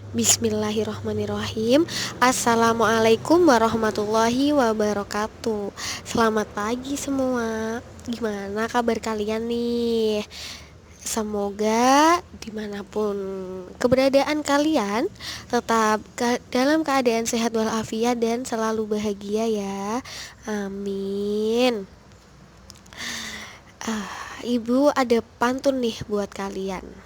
Bismillahirrahmanirrahim. Assalamualaikum warahmatullahi wabarakatuh. Selamat pagi semua. Gimana kabar kalian nih? Semoga dimanapun keberadaan kalian tetap dalam keadaan sehat walafiat dan selalu bahagia ya. Amin. Ibu ada pantun nih buat kalian.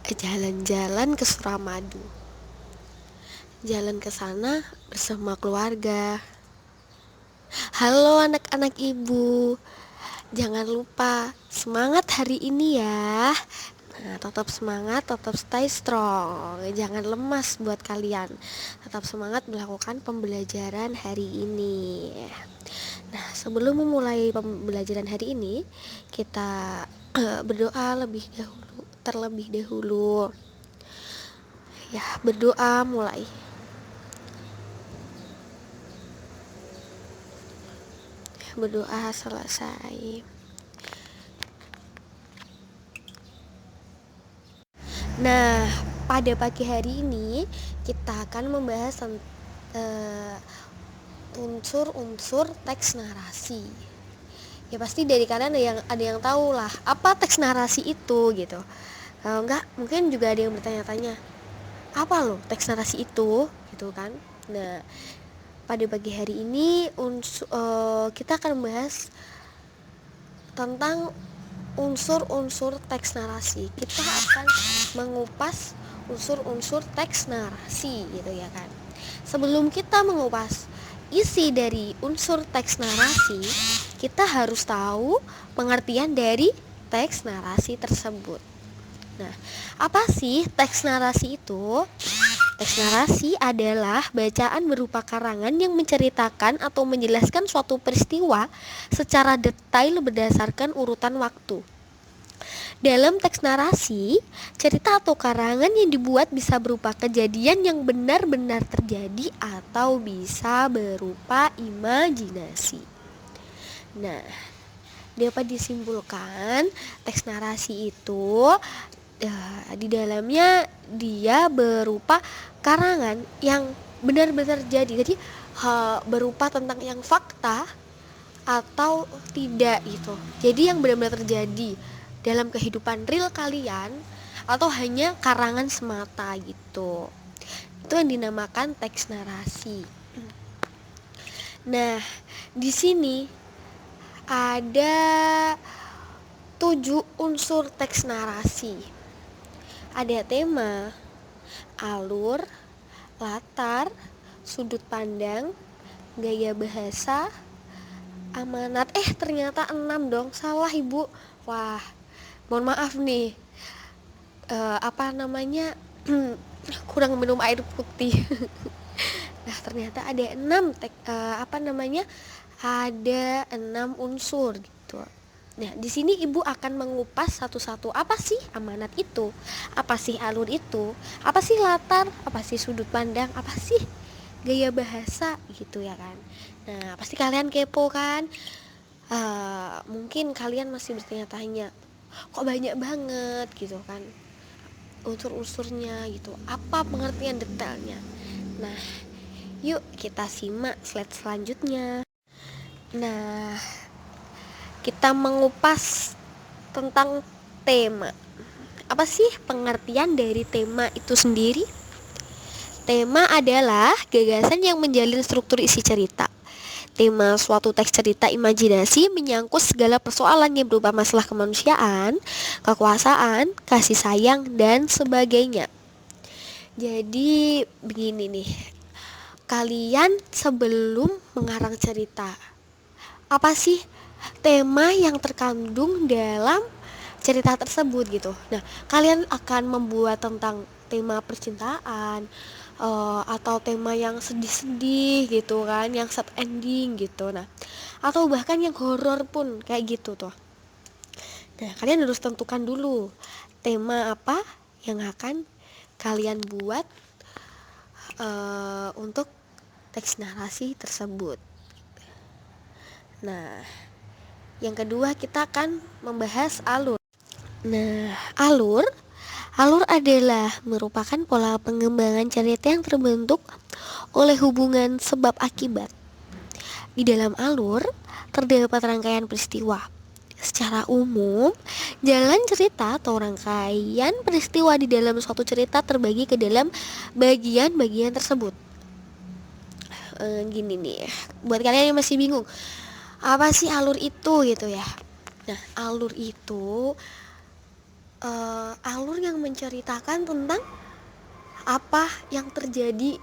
Jalan-jalan ke Suramadu. Jalan ke sana bersama keluarga. Halo anak-anak ibu, jangan lupa semangat hari ini ya. Nah, tetap semangat, tetap stay strong. Jangan lemas buat kalian. Tetap semangat melakukan pembelajaran hari ini. Nah, sebelum memulai pembelajaran hari ini, kita berdoa terlebih dahulu. Ya, berdoa mulai. Berdoa selesai. Nah, pada pagi hari ini kita akan membahas unsur-unsur teks narasi. Ya pasti dari kalian ada yang tahu lah apa teks narasi itu gitu. Kalau enggak mungkin juga ada yang bertanya-tanya, apa loh teks narasi itu gitu kan. Nah, pada pagi hari ini kita akan membahas tentang unsur-unsur teks narasi. Kita akan mengupas unsur-unsur teks narasi gitu ya kan. Sebelum kita mengupas isi dari unsur teks narasi, kita harus tahu pengertian dari teks narasi tersebut. Nah, apa sih teks narasi itu? Teks narasi adalah bacaan berupa karangan yang menceritakan atau menjelaskan suatu peristiwa secara detail berdasarkan urutan waktu. Dalam teks narasi, cerita atau karangan yang dibuat bisa berupa kejadian yang benar-benar terjadi atau bisa berupa imajinasi. Nah, dapat disimpulkan teks narasi itu di dalamnya dia berupa karangan yang benar-benar terjadi. Jadi berupa tentang yang fakta atau tidak gitu. Jadi yang benar-benar terjadi dalam kehidupan real kalian atau hanya karangan semata gitu. Itu yang dinamakan teks narasi. Nah, di sini ada 7 unsur teks narasi. Ada tema, alur, latar, sudut pandang, gaya bahasa, amanat. Ternyata 6 dong, salah ibu. Wah, mohon maaf nih. Kurang minum air putih. Nah, ternyata ada 6 ada 6 unsur gitu. Nah, di sini ibu akan mengupas satu-satu. Apa sih amanat itu? Apa sih alur itu? Apa sih latar? Apa sih sudut pandang? Apa sih gaya bahasa gitu ya kan? Nah, pasti kalian kepo kan? Mungkin kalian masih bertanya-tanya, kok banyak banget gitu kan unsur-unsurnya gitu. Apa pengertian detailnya? Nah, yuk kita simak slide selanjutnya. Nah, kita mengupas tentang tema. Apa sih pengertian dari tema itu sendiri? Tema adalah gagasan yang menjalin struktur isi cerita. Tema suatu teks cerita imajinasi menyangkut segala persoalan yang berupa masalah kemanusiaan, kekuasaan, kasih sayang, dan sebagainya. Jadi begini nih, kalian sebelum mengarang cerita, apa sih tema yang terkandung dalam cerita tersebut gitu. Nah, kalian akan membuat tentang tema percintaan atau tema yang sedih-sedih gitu kan, yang sad ending gitu. Nah, atau bahkan yang horor pun kayak gitu tuh. Nah, kalian harus tentukan dulu tema apa yang akan kalian buat untuk teks narasi tersebut. Nah, yang kedua kita akan membahas alur. Nah, alur Alur adalah merupakan pola pengembangan cerita yang terbentuk oleh hubungan sebab akibat. Di dalam alur terdapat rangkaian peristiwa. Secara umum, jalan cerita atau rangkaian peristiwa di dalam suatu cerita terbagi ke dalam bagian-bagian tersebut. Gini nih, buat kalian yang masih bingung, apa sih alur itu gitu ya? Nah, alur itu alur yang menceritakan tentang apa yang terjadi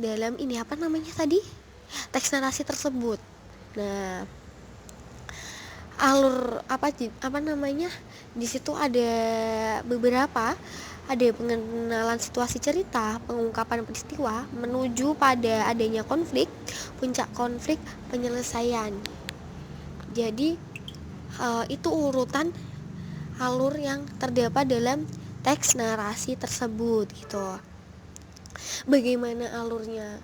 dalam ini apa namanya tadi? Teks narasi tersebut. Nah, alur apa namanya? Di situ ada beberapa, ada pengenalan situasi cerita, pengungkapan peristiwa menuju pada adanya konflik, puncak konflik, penyelesaian. Jadi itu urutan alur yang terdapat dalam teks narasi tersebut gitu. Bagaimana alurnya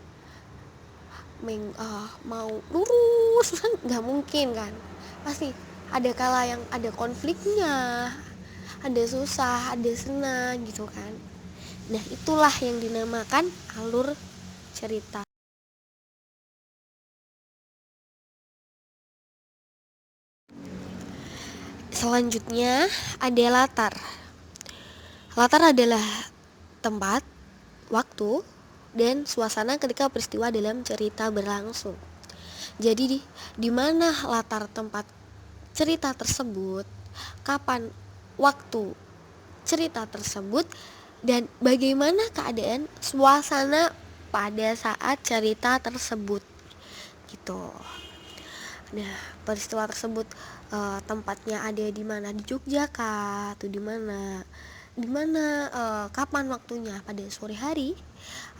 mau lurus kan nggak mungkin kan, pasti ada kala yang ada konfliknya, ada susah, ada senang gitu kan. Nah, itulah yang dinamakan alur cerita. Selanjutnya ada latar. Latar adalah tempat, waktu, dan suasana ketika peristiwa dalam cerita berlangsung. Jadi di mana latar tempat cerita tersebut, kapan waktu cerita tersebut, dan bagaimana keadaan suasana pada saat cerita tersebut gitu. Nah, peristiwa tersebut tempatnya ada di mana, di Jogja kah atau di mana kapan waktunya, pada sore hari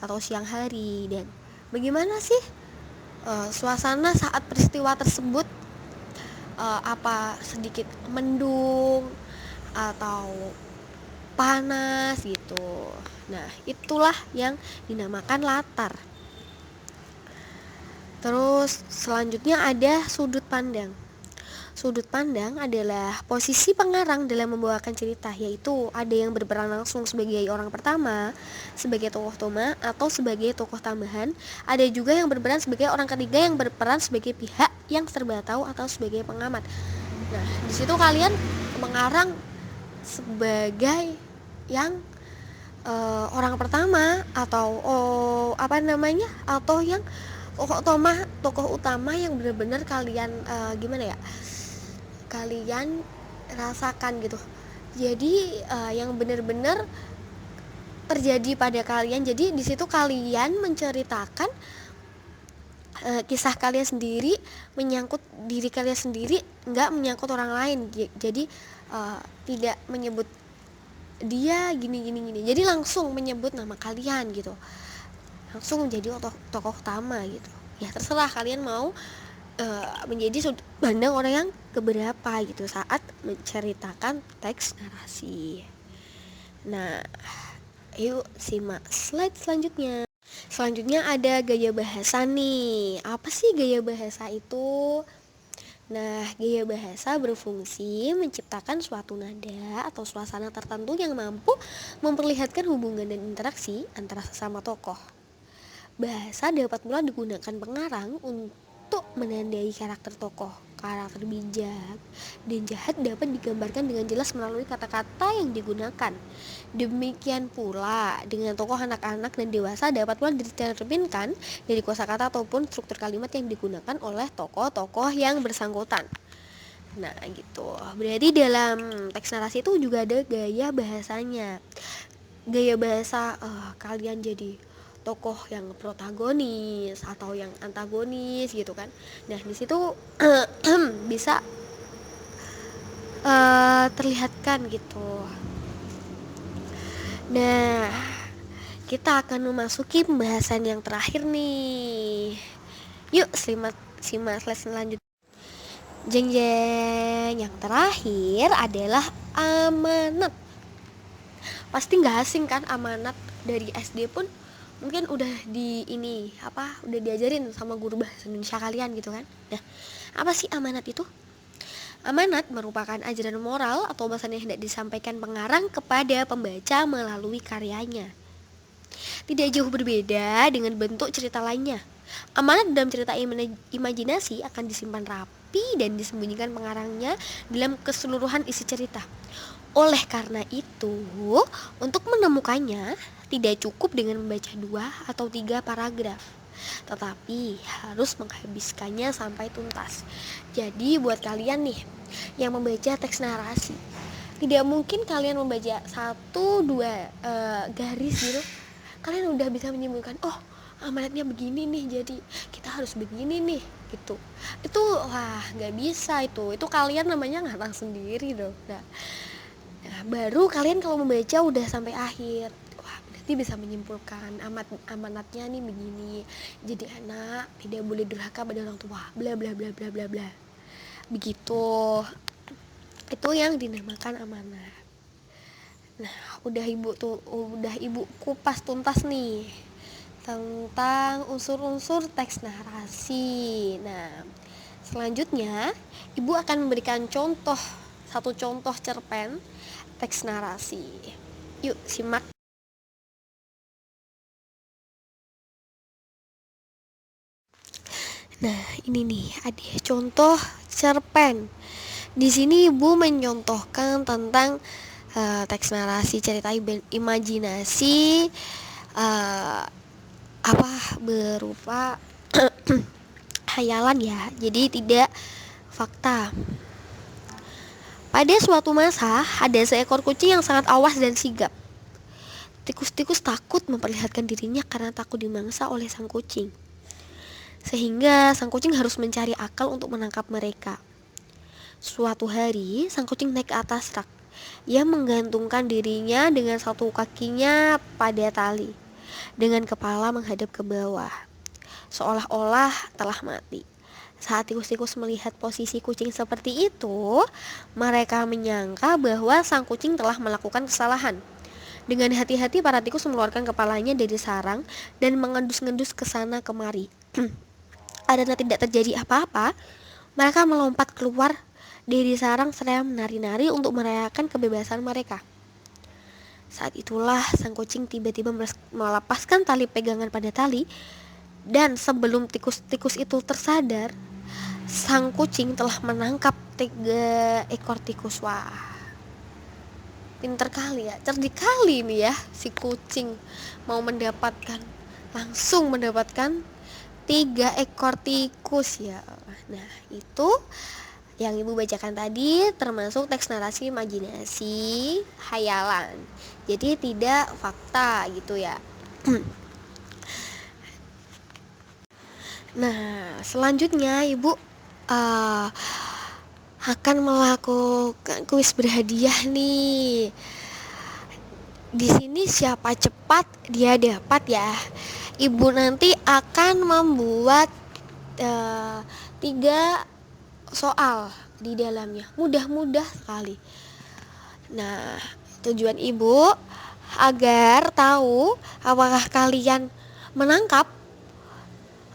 atau siang hari, dan bagaimana sih suasana saat peristiwa tersebut, apa sedikit mendung atau panas gitu. Nah, itulah yang dinamakan latar. Terus selanjutnya ada sudut pandang. Sudut pandang adalah posisi pengarang dalam membawakan cerita, yaitu ada yang berperan langsung sebagai orang pertama, sebagai tokoh utama atau sebagai tokoh tambahan. Ada juga yang berperan sebagai orang ketiga yang berperan sebagai pihak yang serba tahu atau sebagai pengamat. Nah, di situ kalian mengarang sebagai yang orang pertama atau atau yang tokoh utama yang benar-benar kalian gimana ya, kalian rasakan gitu. Jadi yang benar-benar terjadi pada kalian. Jadi di situ kalian menceritakan kisah kalian sendiri, menyangkut diri kalian sendiri, nggak menyangkut orang lain. Jadi tidak menyebut dia gini. Jadi langsung menyebut nama kalian gitu, langsung menjadi tokoh utama gitu. Ya terserah kalian mau menjadi sudut pandang orang yang keberapa gitu saat menceritakan teks narasi. Nah, yuk simak slide selanjutnya. Selanjutnya ada gaya bahasa nih. Apa sih gaya bahasa itu? Nah, gaya bahasa berfungsi menciptakan suatu nada atau suasana tertentu yang mampu memperlihatkan hubungan dan interaksi antara sesama tokoh. Bahasa dapat pula digunakan pengarang untuk menandai karakter tokoh. Karakter bijak dan jahat dapat digambarkan dengan jelas melalui kata-kata yang digunakan. Demikian pula dengan tokoh anak-anak dan dewasa dapat pula dicerminkan dari kosakata ataupun struktur kalimat yang digunakan oleh tokoh-tokoh yang bersangkutan. Nah gitu. Berarti dalam teks narasi itu juga ada gaya bahasanya. Gaya bahasa kalian jadi tokoh yang protagonis atau yang antagonis gitu kan. Nah di situ bisa terlihatkan gitu. Nah, kita akan memasuki pembahasan yang terakhir nih. Yuk simak slide selanjutnya. Jeng jeng, yang terakhir adalah amanat. Pasti nggak asing kan amanat, dari SD pun mungkin udah udah diajarin sama guru bahasa Indonesia kalian gitu kan. Nah, apa sih amanat itu? Amanat merupakan ajaran moral atau pesan yang hendak disampaikan pengarang kepada pembaca melalui karyanya. Tidak jauh berbeda dengan bentuk cerita lainnya. Amanat dalam cerita imajinasi akan disimpan rapi dan disembunyikan pengarangnya dalam keseluruhan isi cerita. Oleh karena itu, untuk menemukannya tidak cukup dengan membaca 2 atau 3 paragraf, tetapi harus menghabiskannya sampai tuntas. Jadi buat kalian nih yang membaca teks narasi, tidak mungkin kalian membaca 1-2 garis gitu, kalian udah bisa menyimpulkan, oh amanatnya begini nih, jadi kita harus begini nih gitu. Itu wah nggak bisa, itu kalian namanya ngarang sendiri dong. Nah, baru kalian kalau membaca udah sampai akhir, wah berarti bisa menyimpulkan amanatnya nih begini, jadi anak tidak boleh durhaka pada orang tua, bla bla bla bla bla bla, begitu. Itu yang dinamakan amanat. Nah, udah ibu kupas tuntas nih tentang unsur-unsur teks narasi. Nah, selanjutnya ibu akan memberikan satu contoh cerpen teks narasi. Yuk simak. Nah, ini nih ada contoh cerpen. Di sini ibu menyontohkan tentang teks narasi cerita imajinasi berupa hayalan ya, jadi tidak fakta. Pada suatu masa ada seekor kucing yang sangat awas dan sigap. Tikus-tikus takut memperlihatkan dirinya karena takut dimangsa oleh sang kucing, sehingga sang kucing harus mencari akal untuk menangkap mereka. Suatu hari sang kucing naik ke atas rak. Ia menggantungkan dirinya dengan satu kakinya pada tali, dengan kepala menghadap ke bawah, seolah-olah telah mati. Saat tikus-tikus melihat posisi kucing seperti itu, mereka menyangka bahwa sang kucing telah melakukan kesalahan. Dengan hati-hati para tikus mengeluarkan kepalanya dari sarang dan mengendus-ngendus ke sana kemari. Karena tidak terjadi apa-apa, mereka melompat keluar dari sarang seraya menari-nari untuk merayakan kebebasan mereka. Saat itulah sang kucing tiba-tiba melepaskan tali pegangan pada tali, dan sebelum tikus-tikus itu tersadar, sang kucing telah menangkap 3 ekor tikus. Wah, pinter kali ya, cerdik kali ini ya si kucing, mau langsung mendapatkan 3 ekor tikus ya. Nah, itu yang ibu bacakan tadi termasuk teks narasi imajinasi hayalan, jadi tidak fakta gitu ya. Nah, selanjutnya ibu akan melakukan kuis berhadiah nih. Di sini siapa cepat dia dapat ya. Ibu nanti akan membuat 3 soal di dalamnya, mudah-mudah sekali. Nah, tujuan ibu agar tahu apakah kalian menangkap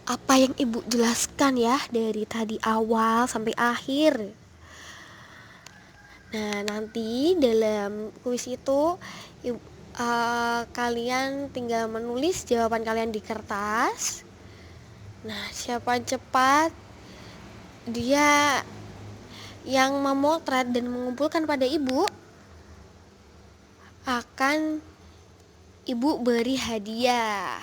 apa yang ibu jelaskan ya dari tadi awal sampai akhir. Nah, nanti dalam kuis itu kalian tinggal menulis jawaban kalian di kertas. Nah, siapa cepat dia yang memotret dan mengumpulkan pada ibu akan ibu beri hadiah.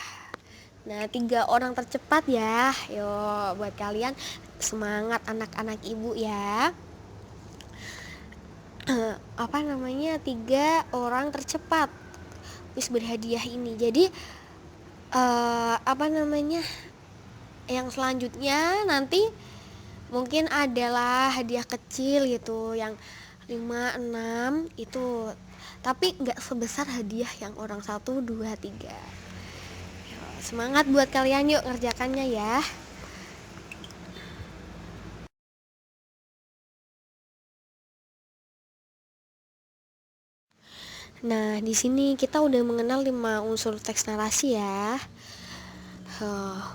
Nah, 3 orang tercepat ya. Yo, buat kalian semangat anak-anak ibu ya. 3 orang tercepat kuis berhadiah ini. Jadi yang selanjutnya nanti mungkin adalah hadiah kecil gitu, yang 5, 6 itu, tapi nggak sebesar hadiah yang orang 1, 2, 3. Semangat buat kalian, yuk ngerjakannya ya. Nah, di sini kita udah mengenal 5 unsur teks narasi ya.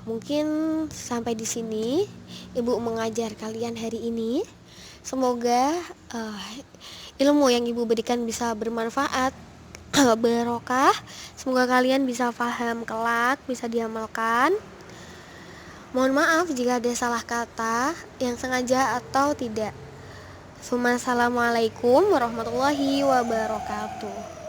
Mungkin sampai di sini ibu mengajar kalian hari ini. Semoga ilmu yang ibu berikan bisa bermanfaat, barokah. Semoga kalian bisa paham kelak, bisa diamalkan. Mohon maaf jika ada salah kata yang sengaja atau tidak. Assalamualaikum warahmatullahi wabarakatuh.